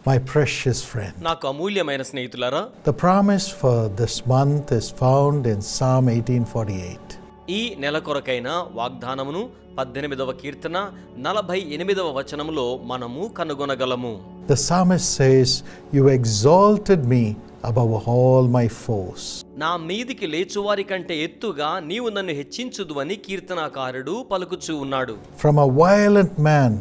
My precious friend. నాకు అమూల్యమైన స్నేహితులారా, The promise for this month is found in Psalm 18:48. ఈ నెల కొరకైన వాగ్దానమును 18వ కీర్తన 48వ వచనములో మనము కనుగొనగలము. The psalmist says, "You exalted me above all my foes." నా మీదికి లేచువారి కంటే ఎత్తుగా నీవు నన్ను హెచ్చించుదు అని కీర్తనాకారుడు పలుకుచూ ఉన్నాడు. From a violent man,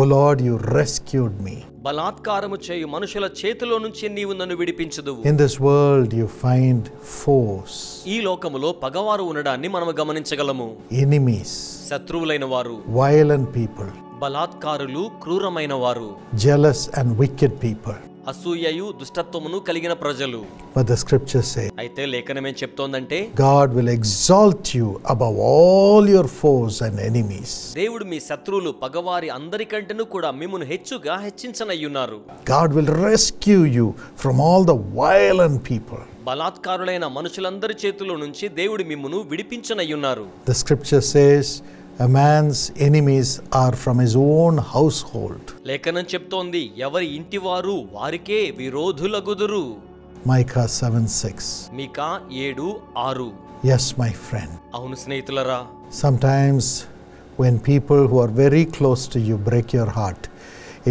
O Lord, you rescued me. బలాత్కారము చేయు మనుషుల చేతిలో నుంచి నీవు నన్ను విడిపించుదువు. In this world you find foes. ఈ లోకములో పగవారు ఉండడాన్ని మనము గమనించగలము. Enemies. శత్రువులైన వారు, Violent people. బలాత్కారులు, క్రూరమైన వారు, Jealous and wicked people. అసూయయు దుష్టత్వమును కలిగిన ప్రజలు. But the scriptures say, అయితే లేఖనం ఏం చెప్తోందంటే, God will exalt you above all your foes and enemies. దేవుడు మీ శత్రువులు పగవారి అందరికంటేను కూడా మిమ్మును హెచ్చుగా హెచ్చించనయ్యున్నారు. God will rescue you from all the violent people. బలాత్కారులైన మనుషులందరి చేతిలో నుంచి దేవుడు మిమ్మును విడిపించనయ్యున్నారు. The scripture says, a man's enemies are from his own household. లేఖనం చెప్తోంది, ఎవరి ఇంటి వారు వారికే విరోధులగుదురు. Micah 7:6. Micah 7:6. Yes, my friend. అవును స్నేహితులరా, Sometimes when people who are very close to you break your heart,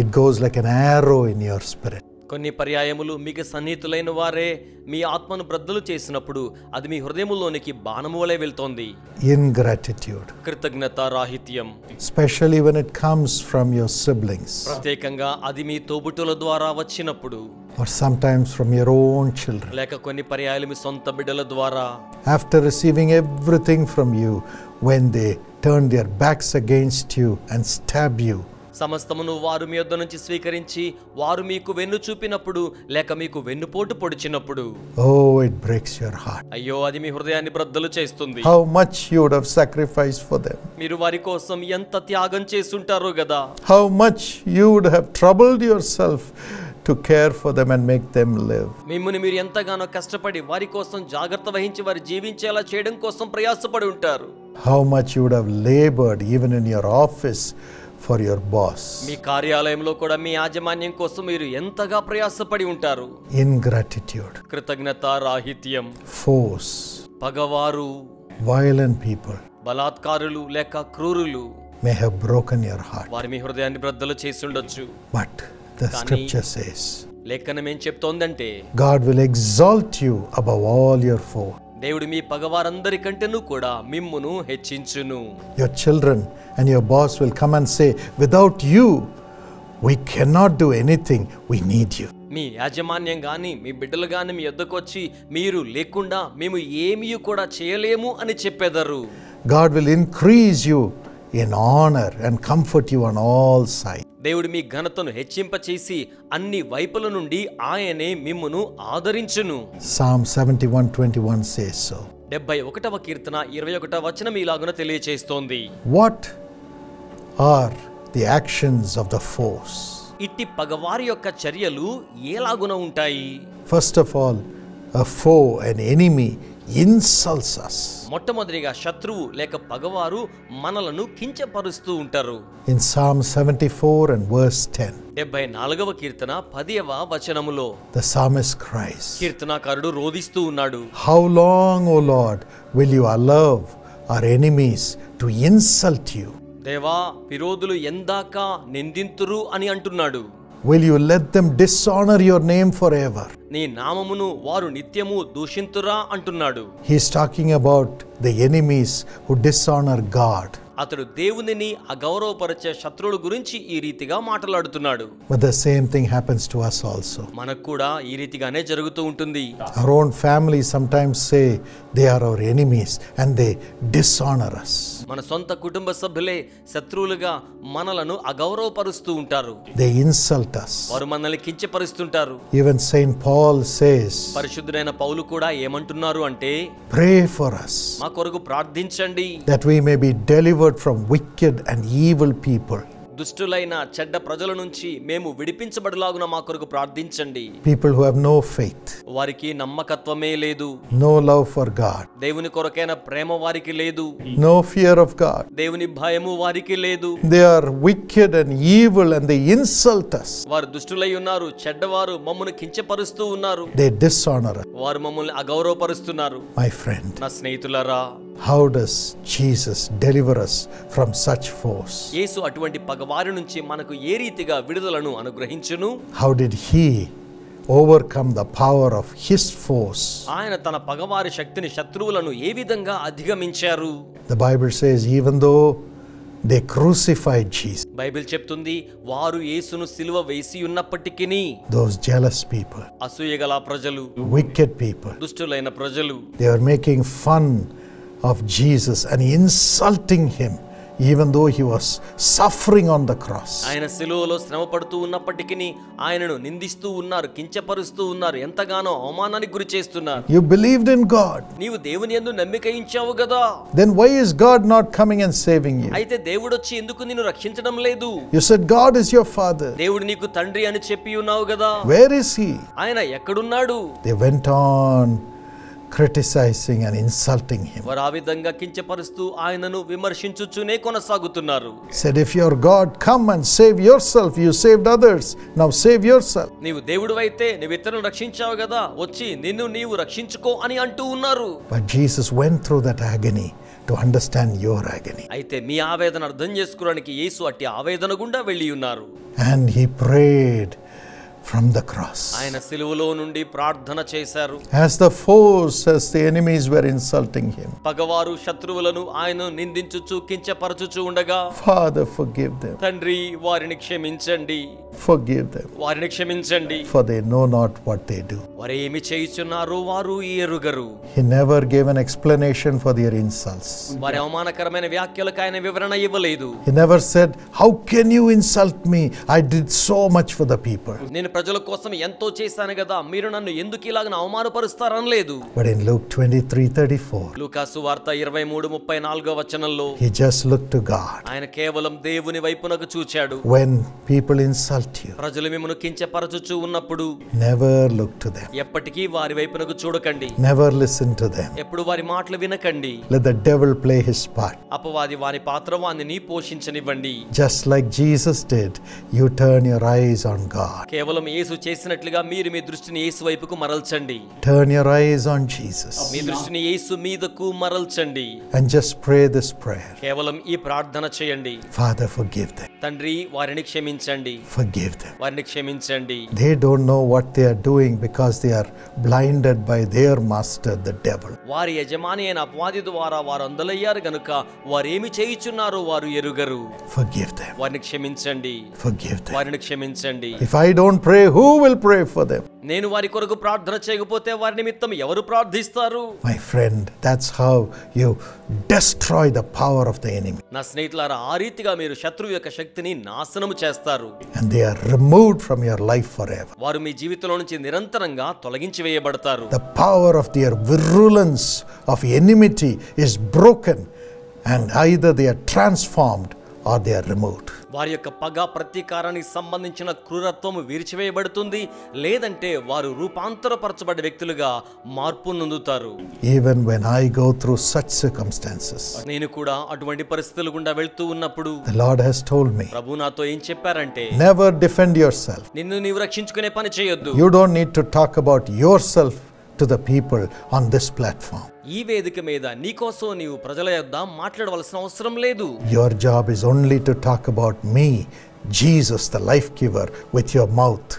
it goes like an arrow in your spirit. కొన్ని పర్యాయములు మీకు సన్నిహితులైన వారే మీ ఆత్మను బ్రద్దలు చేసినప్పుడు అది మీ హృదయములోనికి బాణము వలె వెళ్తోంది. Ingratitude. కృతజ్ఞత రాహిత్యం, Especially when it comes from your siblings ప్రత్యేకంగా అది మీ తోబుట్టుల ద్వారా వచ్చినప్పుడు, or sometimes from your own children. లేక కొన్ని పర్యాయాలు మీ సొంత బిడ్డల ద్వారా. After receiving everything from you, when they turn their backs against you and stab you, సమస్తమును వారు మీ యొద్ద నుంచి స్వీకరించి వారు మీకు వెన్ను చూపినప్పుడు, లేక మీకు వెన్నుపోటు పొడిచినప్పుడు, oh, it breaks your heart. అయ్యో అది మీ హృదయాన్ని బ్రద్దలు చేస్తుంది. How much you would have sacrificed for them. మీరు వారి కోసం ఎంత త్యాగం చేస్తుంటారో గదా. How much you would have troubled yourself to care for them and make them live. మిమ్ముని మీరు ఎంతగానో కష్టపడి వారి కోసం జాగ్రత్త వహించి వారు జీవించేలా చేయడం కోసం ప్రయాసపడి ఉంటారు. How much you would have labored even in your office for your boss. మీ కార్యాలయంలో కూడా మీ యాజమాన్యం కోసం మీరు ఎంతగా ప్రయాసపడి ఉంటారు. Ingratitude. కృతజ్ఞత రాహిత్యం, Foes. పగవారు, Violent people బలాత్కారులు లేక క్రూరులు may have broken your heart. వారి మీ హృదయాన్ని బ్రద్దలు చేసి ఉండొచ్చు. But the scripture says, లేఖనం ఏం చెప్తోందంటే, God will exalt you above all your foes. దేవుడు మీ పగవారందరికంటేను కూడా మిమ్మును హెచ్చించును. Your children and your boss will come and say, without you we cannot do anything, we need you. మీ యాజమాన్యం గాని మీ బిడ్డలు గాని మీ యొద్దకు వచ్చి మీరు లేకుండా మేము ఏమీ కూడా చేయలేము అని చెప్పెదరు. God will increase you in honor and comfort you on all sides. దేవుడు మీ ఘనతను హెచ్చింపచేసి అన్ని వైపుల నుండి ఆయనే మిమ్మును ఆదరించును. Psalm 71:21 says so. 71వ కీర్తన 21వ వచనం ఇలాగున తెలియచేస్తోంది. What are the actions of the foes? ఇట్టి పగవారి యొక్క చర్యలు ఎలాగున ఉంటాయి? First of all, a foe, an enemy, insults us. మొట్టమొదటిగా శత్రువు లేక పగవారు మనలను కించపరుస్తూ ఉంటారు. In Psalm 74 and verse 10, 74వ కీర్తన 10వ వచనములో the psalmist cries, కీర్తనాకారుడు రోదిస్తూ ఉన్నాడు. How long, O Lord, will you allow our enemies to insult you? దేవా, విరోధులు ఎందాక నిందింతురు అని అంటున్నాడు. Will you let them dishonor your name forever? నీ నామమును వారు నిత్యము దూషింతురా అంటున్నాడు. He is talking about the enemies who dishonor God. అతడు దేవునిని అగౌరవపరిచే శత్రువుల గురించి ఈ రీతిగా మాట్లాడుతున్నాడు. But the same thing happens to us also. మనకు కూడా ఈ రీతిగానే జరుగుతూ ఉంటుంది. Our own family sometimes say they are our enemies and they dishonor us. మన సొంత కుటుంబ సభ్యులే శత్రువులుగా మనలను అగౌరవపరుస్తూ ఉంటారు. They insult us. వారు మనల్ని కించపరుస్తుంటారు. Even Saint Paul says, పరిశుద్ధుడైన పౌలు కూడా ఏమంటున్నారు అంటే, pray for us మా కొరకు ప్రార్థించండి, that we may be delivered from wicked and evil people. దుష్టులైన చెడ్డ ప్రజల నుంచి మేము విడిపించబడులాగున మా కొరకు ప్రార్థించండి. People who have no faith, వారికి నమ్మకత్వమే లేదు, no love for God, దేవుని కొరకైన ప్రేమ వారికి లేదు, no fear of God. దేవుని భయము వారికి లేదు. They are wicked and evil and they insult us. వారు దుష్టులై ఉన్నారు, చెడ్డవారు, మమ్మల్ని కించపరుస్తూ ఉన్నారు, They dishonor us. వారు మమ్మల్ని అగౌరవపరుస్తున్నారు. My friend, నా స్నేహితులారా, how does Jesus deliver us from such foes? యేసు అటువంటి పగవారి నుంచి మనకు ఏ రీతిగా విడుదలను అనుగ్రహించును? How did he overcome the power of his foes? ఆయన తన పగవారి శక్తిని, శత్రువులను ఏ విధంగా అధిగమించారు? The Bible says even though they crucified Jesus, Bible చెప్తుంది, వారు యేసును సిలువ వేసి ఉన్నప్పటికీ those jealous people, అసూయగల ప్రజలు, wicked people, దుష్టులైన ప్రజలు, they were making fun of Jesus and insulting him even though he was suffering on the cross. ఆయన సిలువలో శ్రమ పడుతూ ఉన్నప్పటికీ ఆయనను నిందిస్తూ ఉన్నారు, కించపరుస్తూ ఉన్నారు, ఎంతగానో అవమానానికి గురి చేస్తున్నారు. You believed in God, నీవు దేవుని యందు నమ్మిక ఉంచావు కదా, then why is God not coming and saving you? అయితే దేవుడు వచ్చి ఎందుకు నిన్ను రక్షించడం లేదు? You said God is your father. దేవుడు నీకు తండ్రి అని చెప్పి ఉన్నావు కదా, Where is he? ఆయన ఎక్కడున్నాడు? They went on criticizing and insulting him. వారు ఆ విధంగా కించపరుస్తూ ఆయనను విమర్శించుచునే కొనసాగుతున్నారు. Said, if you're God, come and save yourself. You saved others, now save yourself. నీవు దేవుడు అయితే నీవు ఇతరులను రక్షించావు కదా, వచ్చి నిన్ను నీవు రక్షించుకో అని అంటూ ఉన్నారు. But Jesus went through that agony to understand your agony. అయితే మీ ఆవేదన అర్థం చేసుకోవడానికి యేసు అట్టి ఆవేదన గుండా వెళ్ళి ఉన్నారు. And he prayed from the cross. ఆయన సిలువలో నుండి ప్రార్థన చేశారు. As the foes, as the enemies were insulting him, పగవారు శత్రువులను ఆయన నిందించుచు కించపరచుచు ఉండగా, Father, forgive them. తండ్రి వారిని క్షమించండి, Forgive them, వారిని క్షమించండి, for they know not what they do. వారు ఏమి చేయుచున్నారో వారు ఎరుగరు. He never gave an explanation for their insults. వారి అవమానకరమైన వ్యాఖ్యలకు ఆయన వివరణ ఇవ్వలేదు. He never said, how can you insult me? I did so much for the people. నేను ప్రజల కోసం ఎంతో చేశాను కదా, మీరు నన్ను ఎందుకు ఇలాగ అవమానపరుస్తారనలేదు. But in Luke 23:34, లూకాసు వార్త 23:34 వచనంలో he just looked to God. ఆయన కేవలం దేవుని వైపునకు చూచాడు. When people insult you, ప్రజలు మిమ్మల్ని కించపరచుచు ఉన్నప్పుడు never look to them. ఎప్పటికీ వారి వైపునకు చూడకండి, Never listen to them. ఎప్పుడు వారి మాటలు వినకండి. Let the devil play his part. అపవాది వాని పాత్ర వాని పోషించనివ్వండి. Just like Jesus did, you turn your eyes on God. కేవలం యేసు చేసినట్లుగా మీరు మీ దృష్టిని యేసు వైపుకు మరల్చండి. Turn your eyes on Jesus మీ దృష్టిని యేసు మీదకు మరల్చండి. and just pray this prayer. కేవలం ఈ ప్రార్థన చేయండి. Father, forgive them. తండ్రి వారిని క్షమించండి, Forgive them. వారిని క్షమించండి. They don't know what they are doing because they are blinded by their master, the devil. వారి యజమాని అయిన అపవాది ద్వారా వారు అందలయ్యారు గనుక వారేమి చేయుచున్నారో వారు ఎరుగరు. Forgive them. వారిని క్షమించండి, Forgive them. వారిని క్షమించండి. If I don't pray, who will pray for them? నేను వారి కొరకు ప్రార్థన చేయకపోతే వారి నిమిత్తం ఎవరు ప్రార్థిస్తారు? My friend, that's how you destroy the power of the enemy. నా స్నేహితులారా, ఆ రీతిగా మీరు శత్రువు యొక్క శక్తిని నాశనము చేస్తారు. And they are removed from your life forever. వారు మీ జీవితంలో నుంచి నిరంతరంగా తొలగించి వేయబడతారు. The power of their virulence of enmity is broken, and either they are transformed or they are removed. వారి యొక్క పగ ప్రతీకారానికి సంబంధించిన క్రూరత్వము విరిచివేయబడుతుంది, లేదంటే వారు రూపాంతరపరచబడ్డ వ్యక్తులుగా మార్పు నొందుతారు. Even when I go through such circumstances, నేను కూడా అటువంటి పరిస్థితుల గుండా వెళ్తూ ఉన్నప్పుడు the Lord has told me, ప్రభు నాతో ఏం చెప్పారంటే, never defend yourself. నిన్ను నీవు రక్షించుకునే పని చేయొద్దు. You don't need to talk about yourself to the people on this platform. ఈ వేదిక మీద నీకోసం నీవు ప్రజల యొద్ద మాట్లాడవలసిన అవసరం లేదు. Your job is only to talk about me, Jesus, the life giver, with your mouth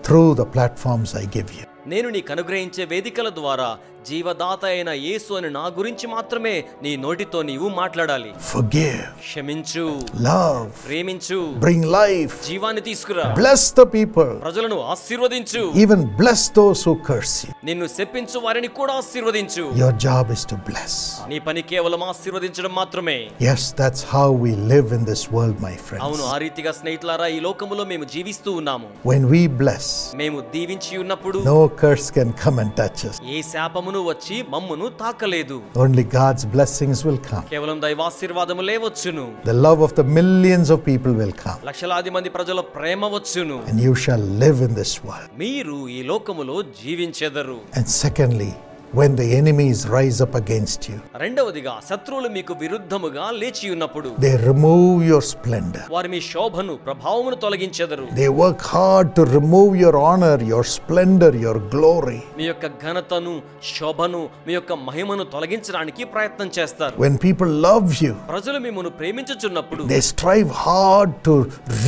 through the platforms I give you. నేను నీకు అనుగ్రహించే వేదికల ద్వారా జీవదాత అయిన యేసు అని నా గురించి మాత్రమే నీ నోటితో నీవు మాట్లాడాలి. Forgive, క్షమించు, love, ప్రేమించు, bring life, జీవాన్ని తీసుకురా, bless the people, ప్రజలను ఆశీర్వదించు, even bless those who curse you. నిన్ను శపించు వారిని కూడా ఆశీర్వదించు. Your job is to bless. నీ పని కేవలం ఆశీర్వదించడం మాత్రమే. Yes, that's how we live in this world, my friends. అవును, ఆ రీతిగా స్నేహితులారా ఈ లోకములో మేము జీవిస్తూ ఉన్నాము. When we bless, మేము దీవించి ఉన్నప్పుడు no curse can come and touch us. ఏ శాపమును మహిమను వచ్చి మమ్మును తాకలేదు. Only God's blessings will come. కేవలం దైవాశీర్వాదములే వచ్చును. The love of the millions of people will come. లక్షలాది మంది ప్రజల ప్రేమ వచ్చును. And you shall live in this world. మీరు ఈ లోకములో జీవించెదరు. And secondly, when the enemies rise up against you, రెండవదిగా శత్రువులు మీకు విరుద్ధముగా లేచి ఉన్నప్పుడు they remove your splendor. వారు మీ శోభను ప్రభావమును తొలగించెదరు. They work hard to remove your honor, your splendor, your glory. మీ యొక్క ఘనతను, శోభను, మీ యొక్క మహిమను తొలగించడానికి ప్రయత్నం చేస్తారు. When people love you, ప్రజలు మిమ్మును ప్రేమించుచున్నప్పుడు they strive hard to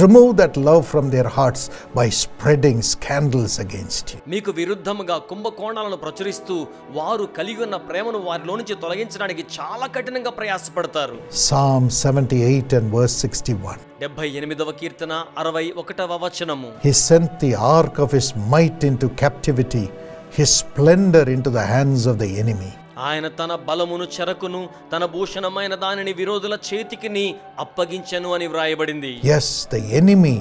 remove that love from their hearts by spreading scandals against you. మీకు విరుద్ధముగా కుంభకోణాలను ప్రచురిస్తూ వారు కలిగి ఉన్న ప్రేమను వారిలో నుంచి తొలగించడానికి చాలా కఠినంగా ప్రయాసపడతారు. Psalm 78 and verse 61. 78వ కీర్తన 61వ వచనము. He sent the ark of his might into captivity, his splendor into the hands of the enemy. ఆయన తన బలమును చెరకును తన భూషణమైన దానిని విరోధుల చేతికిని అప్పగించెను అని వ్రాయబడింది. Yes, the enemy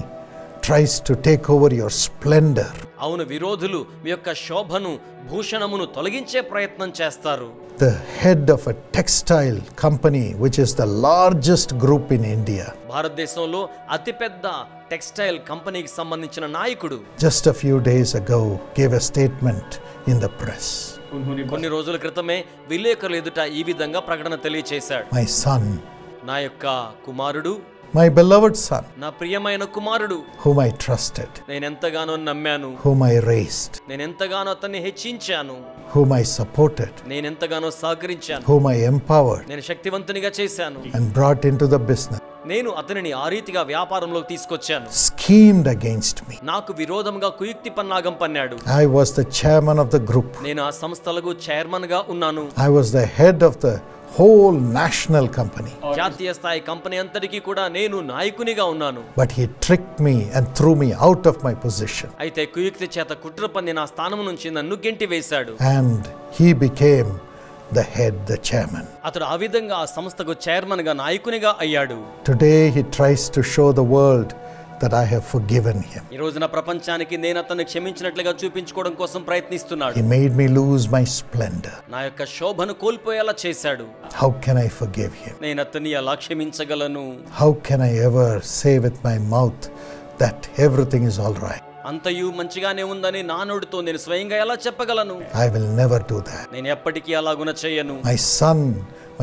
tries to take over your splendor. అవును, విరోధులు మీ యొక్క శోభను, భూషణమును తొలగించే ప్రయత్నం చేస్తారు. The head of a textile company, which is the largest group in India, భారతదేశంలో అతిపెద్ద టెక్స్టైల్ కంపెనీకి సంబంధించిన నాయకుడు just a few days ago gave a statement in the press. కొన్ని రోజుల క్రితమే విలేకరుల ఎదుట ఈ విధంగా ప్రకటన తెలియచేశాడు. My son, నా యొక్క కుమారుడు, my beloved son, నా ప్రియమైన కుమారుడు, whom I trusted, నేనెంతగానో నమ్మాను, whom I raised, నేనెంతగానో అతన్ని హెచ్చించాను, whom I supported, నేనెంతగానో సహకరించాను, whom I empowered నేను శక్తివంతునిగా చేశాను, and brought into the business, నేను అతనిని ఆ రీతిగా వ్యాపారంలోకి తీసుకొచ్చాను, schemed against me. నాకు విరోధంగా కుయుక్తి పన్నాగం పన్నాడు. I was the chairman of the group. నేను ఆ సంస్థలకు చైర్మన్ గా ఉన్నాను. I was the head of the whole national company. జాతీయ స్థాయి కంపెనీ అంతటికీ కూడా నేను నాయకునిగా ఉన్నాను. But he tricked me and threw me out of my position. అయితే కుయుక్తి చేత కుట్ర పన్ని నా స్థానం నుంచి నన్ను గెంటి వేశాడు. And he became the head, the chairman. అతడు ఆ విధంగా ఆ సంస్థకు చైర్మన్ గా, నాయకునిగా అయ్యాడు. Today he tries to show the world that I have forgiven him. ఈ రోజున ప్రపంచానికి నేను అతన్ని క్షమించినట్లుగా చూపించుకోవడం కోసం ప్రయత్నిస్తున్నాడు. He made me lose my splendor. నా యొక్క శోభను కోల్పోయేలా చేశాడు. How can I forgive him? నేను అతన్ని ఎలా క్షమించగలను? How can I ever say with my mouth that everything is all right? అంతయు మంచిగానే ఉందని నా నోటితో నేను స్వయంగా ఎలా చెప్పగలను? I will never do that. నేను ఎప్పటికీ అలాగున చేయను. My son,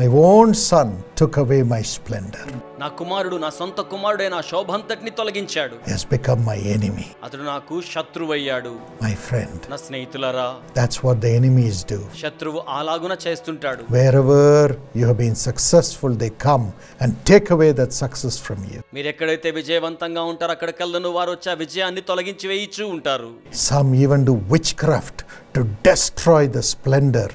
my own son, took away my splendor. నా కుమారుడు, నా సొంత కుమారుడే నా శోభంతటిని తొలగించాడు. He has become my enemy. అతడు నాకు శత్రువయ్యాడు. My friend, నా స్నేహితులారా, that's what the enemies do. శత్రువు అలాగున చేస్తుంటాడు. Wherever you have been successful, they come and take away that success from you. మీరు ఎక్కడైతే విజయవంతంగా ఉంటారో అక్కడికెళ్ళను వారు వచ్చి ఆ విజయాన్ని తొలగించి వేయిచూ ఉంటారు. Some even do witchcraft to destroy the splendor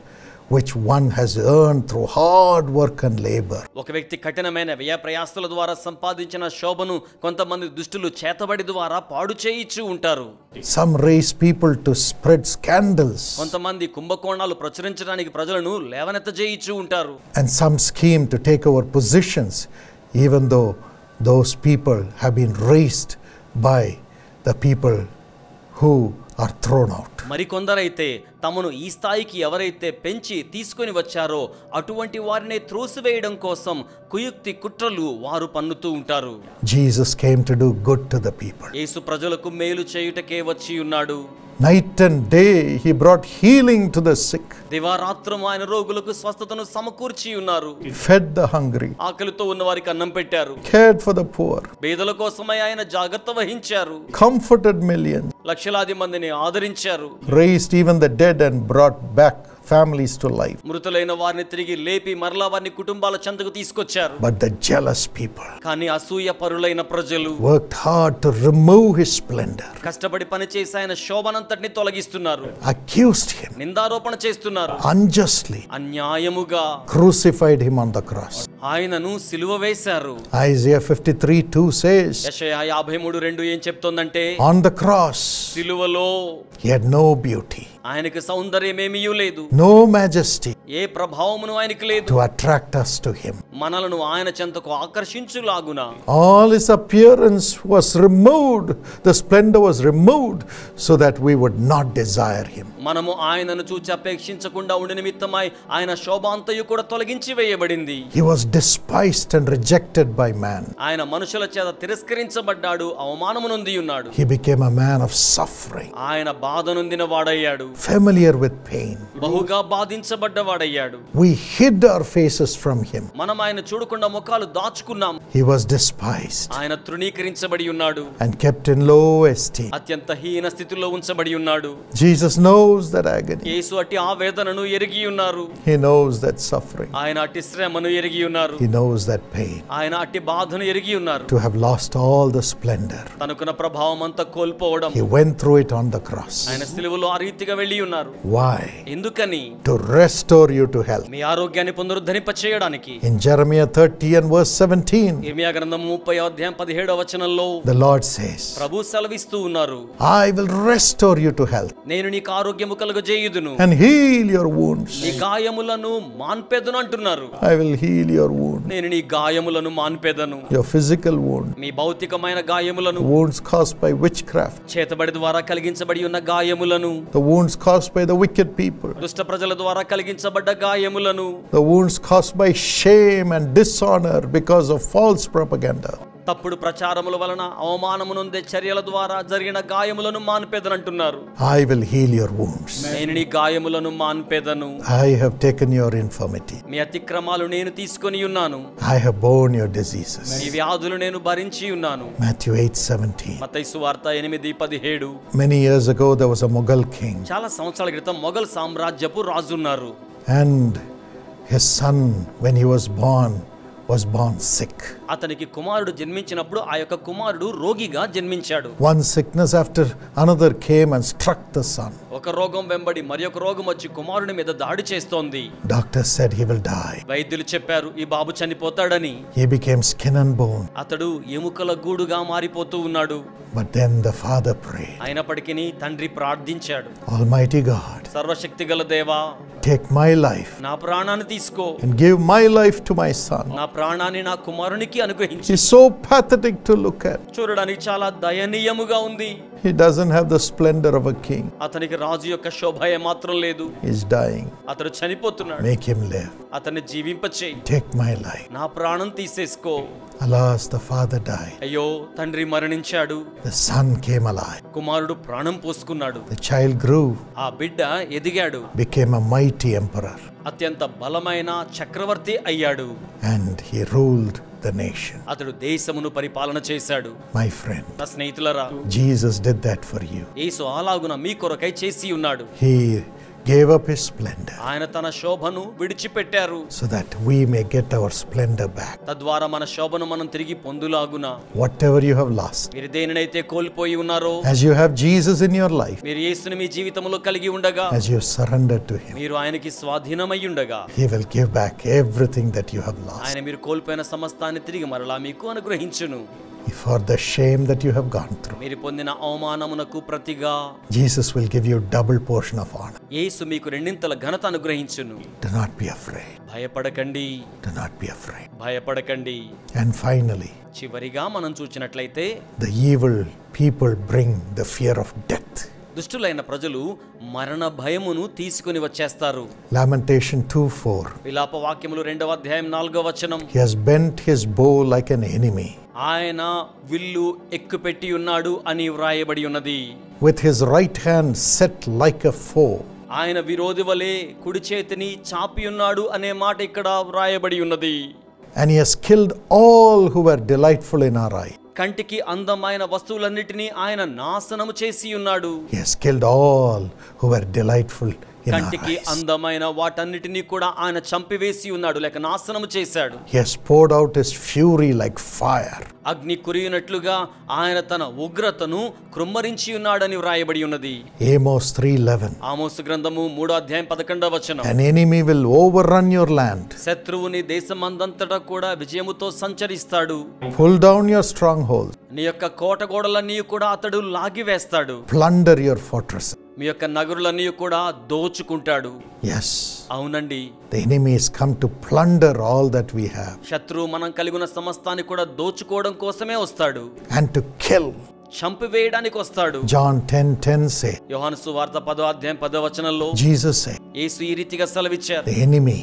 which one has earned through hard work and labor. ఒక వ్యక్తి కఠినమైన వ్యయ ప్రయాసల ద్వారా సంపాదించిన శోభను కొంతమంది దుష్టులు చేతబడి ద్వారా పాడు చేయిచూ ఉంటారు. Some raise people to spread scandals. కొంతమంది కుంభకోణాలు ప్రచురించడానికి ప్రజలను లేవనెత్తజేయిచూ ఉంటారు. And some scheme to take over positions even though those people have been raised by the people who are thrown out. మరికొందరైతే తమను ఈ స్థాయికి ఎవరైతే పెంచి తీసుకొని వచ్చారో అటువంటి వారిని త్రోసివేయడం కోసం కుయుక్తి కుట్రలు వారు పన్నుతూ ఉంటారు. Jesus came to do good to the people. యేసు ప్రజలకు మేలు చేయుటకే వచ్చి ఉన్నాడు. Night and day he brought healing to the sick. దివారాత్రం ఆయన రోగులకు స్వస్థతను సమకూర్చి ఉన్నారు. Fed the hungry. ఆకలితో ఉన్న వారికి అన్నం పెట్టారు. Cared for the poor. పేదల కోసమై ఆయన జాగ్రత్త వహించారు. Comforted millions. లక్షలాది మందిని ఆదరించారు. Raised even the dead and brought back families to life. మృతులైన వారిని తిరిగి లేపి మరలా వారిని కుటుంబాల చెంతకు తీసుకొచ్చారు. But the jealous people కానీ అసూయ పరులైన ప్రజలు worked hard to remove his splendor. కష్టపడి పనిచేసి ఆయన శోభనంతటిని తొలగిస్తున్నారు. Accused him నిందారోపణ చేస్తున్నారు. unjustly. అన్యాయముగా Crucified him on the cross. ఆయనను సిలువ వేశారు. Isaiah 53:2 says, యెషయా 53:2 ఏం చెప్తోందంటే, on the cross సిలువలో he had no beauty. ఆయనకి సౌందర్యమేమీ లేదు, no majesty ఏ ప్రభావమును ఆయనకి లేదు to attract us to him. మనలను ఆయన చెంతకు ఆకర్షించులాగున All his appearance was removed, the splendor was removed so that we would not desire him. మనము ఆయనను చూచి అపేక్షించకుండా ఉండి నిమిత్తమై ఆయన శోభాంతయు కూడా తొలగించి వేయబడింది. He was despised and rejected by man. ఆయన మనుషుల చేత తిరస్కరించబడ్డాడు, అవమానము నొంది ఉన్నాడు. He became a man of suffering, ఆయన బాధ నొందిన వాడయ్యాడు, familiar with pain. బహుగా బాధించబడ్డవాడయ్యాడు. We hid our faces from him. మనం ఆయన చూడకుండా ముఖాలు దాచుకున్నాం. He was despised ఆయన తృణీకరించబడి ఉన్నాడు, and kept in low esteem. అత్యంత హీన స్థితిలో ఉంచబడి ఉన్నాడు. Jesus knows that agony. యేసు అట్టి ఆవేదనను ఎరిగి ఉన్నారు. He knows that suffering. ఆయన అట్టి శ్రమను ఎరిగి ఉన్నారు. He knows that pain. ఆయన అట్టి బాధను ఎరిగి ఉన్నారు. To have lost all the splendor, తనకున్న ప్రభావం అంతా కోల్పోవడం, he went through it on the cross. ఆయన సిలువలో ఆ రీతిగా వెళ్ళి ఉన్నారు. Why? ఎందుకని? To restore you to health. మీ ఆరోగ్యాన్ని పునరుద్ధరింప చేయడానికి. In Jeremiah 30 and verse 17, ఇర్మియా గ్రంథం 30వ అధ్యాయం 17వ వచనంలో the Lord says, ప్రభు సెలవిస్తూ ఉన్నారు, I will restore you to health నేను నీకు ఆరోగ్యము కలుగజేయుదును, and heal your wounds. నీ గాయములను మాన్పెదను అంటున్నారు. I will heal your wound, నేను నీ గాయములను మాన్పెదను. your physical wound, మీ భౌతికమైన గాయములను, wounds caused by witchcraft, చేతబడి ద్వారా కలిగించబడి ఉన్న గాయములను, the wounds caused by the wicked people, దుష్ట ప్రజల ద్వారా కలిగించబడ్డ గాయములను, the wounds caused by shame and dishonor because of false propaganda. తప్పుడు ప్రచారముల వలన అవమానము నొందే చర్యల ద్వారా జరిగిన గాయములను మాన్పెదనంటున్నారు. I will heal your wounds. నేను నీ గాయములను మాన్పెదను. I have taken your infirmity. మీ అతిక్రమాలు నేను తీసుకొని ఉన్నాను. I have borne your diseases. మీ వ్యాధులు నేను భరించి ఉన్నాను. Matthew 8:17. మత్తయి సువార్త 8:17. Many years ago there was a Mughal king, చాలా సంవత్సరాల క్రితం మొఘల్ సామ్రాజ్యపు రాజు ఉన్నారు. and his son, when he was born sick. అతనికి కుమారుడు జన్మించినప్పుడు ఆ యొక్క కుమారుడు రోగిగా జన్మించాడు. One sickness after another came and struck the son. ఒక రోగం వెంబడి మరి ఒక రోగం వచ్చి కుమారుని మీద దాడి చేస్తోంది. Doctors said he will die. వైద్యులు చెప్పారు ఈ బాబు చనిపోతాడని. He became skin and bone. అతడు ఎముకల గూడుగా మారిపోతూ ఉన్నాడు. But then the father prayed, అయినప్పటికీ తండ్రి ప్రార్థించాడు, Almighty God, సర్వశక్తిగల దేవా, take my life నా ప్రాణాన్ని తీసుకో, and give my life to my son. నా ప్రాణాన్ని నా కుమారునికి అనుగ్రహించు. He's so pathetic to look at. చూడడానికి చాలా దయనీయముగా ఉంది. He doesn't have the splendor of a king. అతనికి రాజు యొక్క శోభ మాత్రం లేదు. He's dying. అతడు చనిపోతున్నాడు. Make him live. అతన్ని జీవింపచేయి. Take my life. నా ప్రాణం తీసేసుకో. Alas, the father died. అయ్యో, తండ్రి మరణించాడు. The son came alive. కుమారుడు ప్రాణం పోసుకున్నాడు. The child grew, ఆ బిడ్డ ఎదిగాడు, became a mighty emperor, అత్యంత బలమైన చక్రవర్తి అయ్యాడు. and he ruled the nation. అతడు దేశమును పరిపాలన చేశాడు. My friend, నా స్నేహితులరా, Jesus did that for you. యేసు అలాగున మీ కొరకై చేసి ఉన్నాడు. He gave up his splendor ఆయన తన శోభను విడిచిపెట్టారు, so that we may get our splendor back. తద్వారా మన శోభను మనం తిరిగి పొందులాగున. Whatever you have lost, మీరు దేనినైతే కోల్పోయి ఉన్నారో, as you have Jesus in your life, మీరు యేసుని మీ జీవితంలో కలిగి ఉండగా, as you surrender to him, మీరు ఆయనకి స్వాధీనమై ఉండగా, he will give back everything that you have lost. ఆయన మీరు కోల్పోయిన సమస్తాన్ని తిరిగి మరలా మీకు అనుగ్రహించును. For the shame that you have gone through, మీరు పొందిన అవమానమునకు ప్రతిగా Jesus will give you double portion of honor. యేసు మీకు రెండింతల ఘనత అనుగ్రహించును. Do not be afraid. భయపడకండి, Do not be afraid. భయపడకండి. And finally, చివరిగా మనం చూచినట్లయితే, the evil people bring the fear of death. దుష్టులైన ప్రజలు మరణ భయమును తీసుకుని వచ్చేస్తారు. Lamentation 2:4. విలాప వాక్యములు 2వ అధ్యాయం 4వ వచనం. He has bent his bow like an enemy. ఆయన విల్లు ఎక్కుపెట్టి ఉన్నాడు అని వ్రాయబడి ఉన్నది. With his right hand set like a foe. ఆయన విరోధి వలె కుడి చేతిని చాపి ఉన్నాడు అనే మాట ఇక్కడ వ్రాయబడి ఉన్నది. And he has killed all who were delightful in our eye. కంటికి అందమైన వస్తువులన్నిటినీ ఆయన నాశనము చేసి ఉన్నాడు. He has killed all who were delightful in our కంటికి eyes. అందమైన వాటన్నిటినీ కూడా ఆయన చంపివేసి ఉన్నాడు, లేక నాశనము చేశాడు. He has poured out his fury like fire. అగ్ని కురియునట్లుగా ఆయన తన ఉగ్రతను కృమ్మరించి ఉన్నాడని వ్రాయబడి ఉన్నది. Amos 3:11. ఆమోసు గ్రంథము 3వ అధ్యాయం 11వ వచనం. An enemy will overrun your land. శత్రువుని దేశమందంతటా కూడా విజయముతో సంచరిస్తాడు. Pull down your strongholds. నీ యొక్క కోట గోడలన్నీ కూడా అతడు లాగివేస్తాడు. Plunder your fortresses. మీ యొక్క నగరులన్నీ కూడా దోచుకుంటాడు. Yes. అవునండి. The enemy has come to plunder all that we have. శత్రువు మనం కలిగి ఉన్న సమస్తాన్ని కూడా దోచుకోవడం కోసమే వస్తాడు. And to kill. చంపివేయడానికి వస్తాడు. John 10:10 say. యోహాను సువార్త 10వ అధ్యాయం 10వ వచనంలో Jesus said. యేసు ఈ రీతిగా సెలవిచ్చారు. The enemy.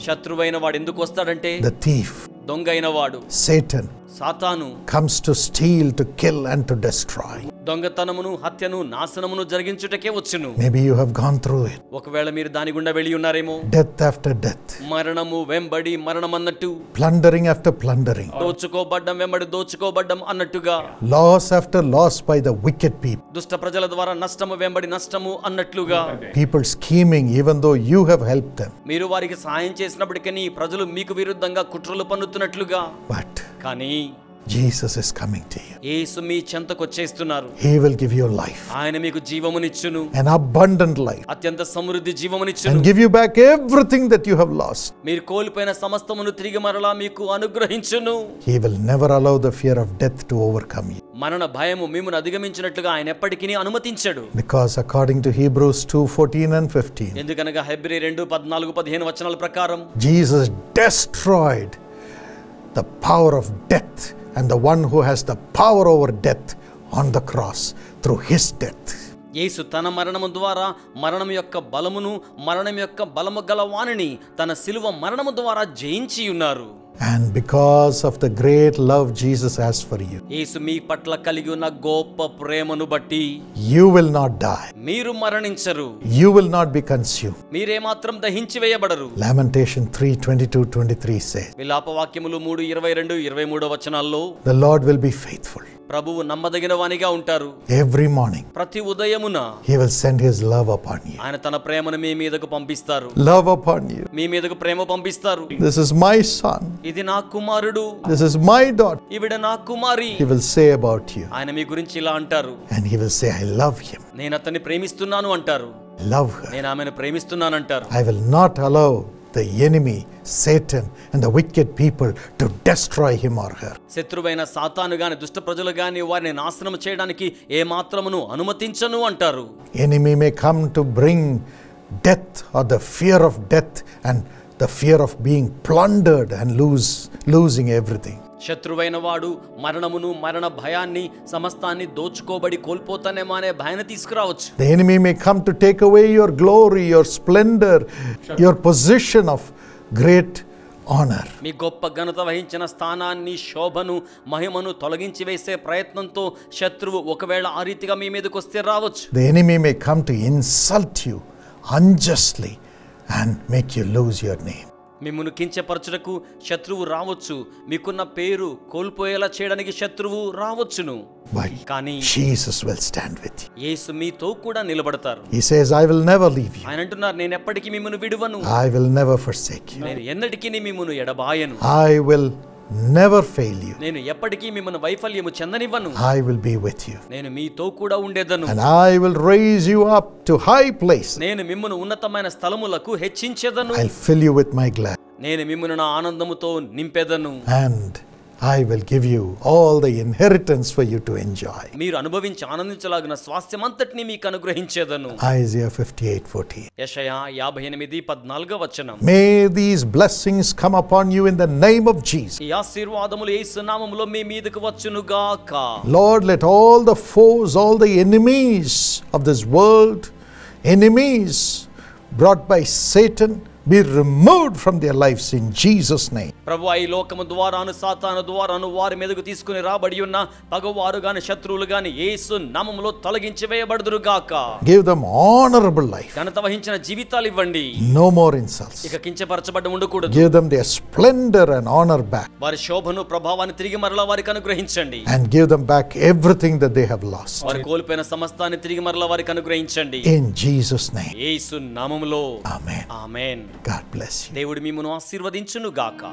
శత్రువైన వాడు ఎందుకు వస్తాడంటే, the thief. దొంగైన వాడు Satan. సాతాను comes to steal, to kill and to destroy. దొంగతనమును, హత్యను, నాశనమును జరిగించుటకే వచ్చును. Maybe you have gone through it. ఒకవేళ మీరు దాని గుండా వెళ్ళి ఉన్నారేమో. Death after death. మరణము వెంబడి మరణం అన్నట్టు. Plundering after plundering. దోచుకోబడ్డం వెంబడి దోచుకోబడ్డం అన్నట్టుగా. Loss after loss by the wicked people. దుష్ట ప్రజల ద్వారా నష్టము వెంబడి నష్టము అన్నట్లుగా. People scheming even though you have helped them. మీరు వారికి సహాయం చేసినప్పటికీ ప్రజలు మీకు విరుద్ధంగా కుట్రలు పన్నుతున్నట్లుగా. But కానీ Jesus is coming to you. యేసు మీ చెంతకు వచ్చేస్తున్నారు. He will give you life. ఆయన మీకు జీవమునిచ్చును. An abundant life. అత్యంత సమృద్ధి జీవమునిచ్చును. And give you back everything that you have lost. మీరు కోల్పోయిన సమస్తమును తిరిగి మరలా మీకు అనుగ్రహించును. He will never allow the fear of death to overcome you. మరణ భయము మిమ్మును అధిగమించినట్లుగా ఆయన ఎప్పటికీ అనుమతించడు. Because according to Hebrews 2:14 and 15. ఎందుకనగా హెబ్రీ 2:14-15 వచనాల ప్రకారం Jesus destroyed the power of death and the one who has the power over death on the cross through his death. యేసు తన మరణము ద్వారా మరణం యొక్క బలమును, మరణం యొక్క బలము గల వానిని తన శిలువ మరణము ద్వారా జయించి ఉన్నారు. And because of the great love Jesus has for you, యేసు మీ పట్ల కలిగి ఉన్న గొప్ప ప్రేమను బట్టి you will not die. మీరు మరణించరు. You will not be consumed. మీరే మాత్రం దహించి వేయబడరు. Lamentation 3:22-23 says, విలాపవాక్యములు 3:22-23 వచనాల్లో the Lord will be faithful. ప్రభువు నమ్మదగిన వానిగా ఉంటారు. Every morning ప్రతి ఉదయమున he will send his love upon you. ఆయన తన ప్రేమను మీ మీదకు పంపిస్తారు. Love upon you. మీ మీదకు ప్రేమ పంపిస్తారు. This is my son. ఇది నా కుమారుడు. This is my daughter. ఈవిడ నా కుమారి. He will say about you. ఆయన మీ గురించి ఇలా అంటారు. And he will say, I love him. నేను అతన్ని ప్రేమిస్తున్నాను అంటారు. Love her. నేను ఆమెను ప్రేమిస్తున్నాను అంటారు. I will not allow the enemy, Satan and the wicked people to destroy him or her. శత్రువైన సాతాను గాని, దుష్ట ప్రజలు గాని వారిని నాశనం చేయడానికి ఏ మాత్రమును అనుమతించను అంటారు. Enemy may come to bring death or the fear of death and the fear of being plundered and losing everything. శత్రువైన వాడు మరణమును, మరణ భయాన్ని, సమస్తాన్ని దోచుకోబడి కోల్పోతానేమో అనే భయాన్ని తీసుకురావచ్చు. The enemy may come to take away your glory, your splendor, your position of great honor. మీ గొప్ప ఘనత వహించిన స్థానాన్ని, శోభను, మహిమను తొలగించి వేసే ప్రయత్నంతో శత్రువు ఒకవేళ ఆ రీతిగా మీ మీదకి వస్తే రావచ్చు. The enemy may come to insult you unjustly and make you lose your name. మిమ్మును కించపరచుటకు శత్రువు రావచ్చు. మీకున్న పేరు కోల్పోయేలా చేయడానికి శత్రువు రావచ్చును. But కానీ Jesus will stand with you. యేసు మీతో కూడా నిలబడతారు. He says, I will never leave you. ఆయన అంటున్నారు, నేను ఎప్పటికీ మిమ్మును విడువను. I will never forsake you. నేను ఎన్నటికీ మిమ్మును ఎడబాయను. I will never fail you. నేను ఎప్పటికీ మిమ్మును వైఫల్యము చెందనివ్వను. I will be with you. నేను మీతో కూడా ఉండేదను. And I will raise you up to high places. నేను మిమ్మును ఉన్నతమైన స్థలములకు హెచ్చించెదను. I'll fill you with my glad. నేను మిమ్మును నా ఆనందముతో నింపెదను. And I will give you all the inheritance for you to enjoy. మీరు అనుభవించి ఆనందించలాగిన స్వాస్థ్యమంతటిని మీకు అనుగ్రహించెదను. Isaiah 58:14. యెషయా 58:14 వచనం. May these blessings come upon you in the name of Jesus. ఈ ఆశీర్వాదములు యేసు నామములో మీ మీదకు వచ్చును గాక. Lord, let all the foes, all the enemies of this world, enemies brought by Satan, be removed from their lives in Jesus' name. ప్రభువా, ఈ లోకము ద్వారాను సాతాను ద్వారాను వారి మీదకు తీసుకుని రాబడి ఉన్న పగవారు గాని శత్రువులు గాని యేసు నామములో తొలగించి వేయబడుదురు గాక. Give them honorable life. ఘనత వహించిన జీవితాలు ఇవ్వండి. No more insults. ఇక కించపరచబడ్డ ఉండకూడదు. Give them their splendor and honor back. వారి శోభను, ప్రభావాన్ని తిరిగి మరలా వారికి అనుగ్రహించండి. And give them back everything that they have lost. వారు కోల్పోయిన సమస్తాన్ని తిరిగి మరలా వారికి అనుగ్రహించండి. In Jesus' name. యేసు నామములో Amen. Amen. God bless you. దేవుడు మిమ్మును ఆశీర్వదించును గాక.